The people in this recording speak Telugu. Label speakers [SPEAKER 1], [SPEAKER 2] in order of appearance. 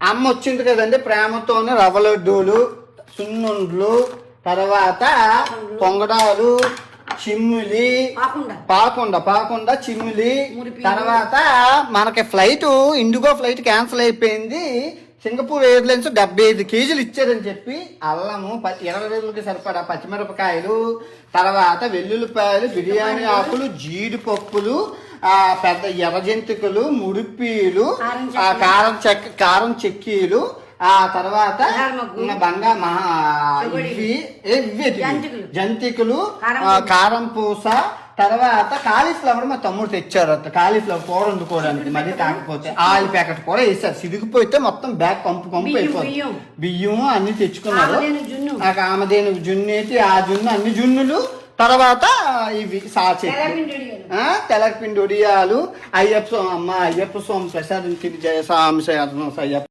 [SPEAKER 1] అమ్మ వచ్చింది కదండి, ప్రేమతోనే రవ్వ లడ్డూలు, సున్నుండ్లు, తర్వాత పొంగడాలు, చిమ్మిలి, పాకుండా చిమ్మిలి. తర్వాత మనకి ఫ్లైట్ ఇండిగో ఫ్లైట్ క్యాన్సిల్ అయిపోయింది. సింగపూర్ ఎయిర్లైన్స్ 75 కేజీలు ఇచ్చారని చెప్పి అల్లము 20 రోజులకి సరిపడా పచ్చిమిరపకాయలు, తర్వాత వెల్లుల్లిపాయలు, బిర్యానీ ఆకులు, జీడిపప్పులు, పెద్ద ఎర్ర జంతికలు, ముడిపీలు, కారం చెక్కీలు, ఆ తర్వాత జంతికలు, కారం పూస, తర్వాత కాలీఫ్లవర్ మా తమ్ముడు తెచ్చారు. కాలీఫ్లవర్ కూర వండుకోవడానికి మళ్ళీ కాకపోతే ఆయిల్ ప్యాకెట్ కూడా వేసారు. సిరిగిపోతే మొత్తం బ్యాగ్ పంపు అయిపోతుంది. బియ్యం అన్ని తెచ్చుకున్నారు. ఆమెదేను జున్ను అయితే ఆ జున్ను, అన్ని జున్నులు, తర్వాత ఇవి తెలగపిండి ఒడియాలు, అయ్యప్ప స్వామి ప్రసాదం తిరిగి జయ సాంశ అయ్యప్ప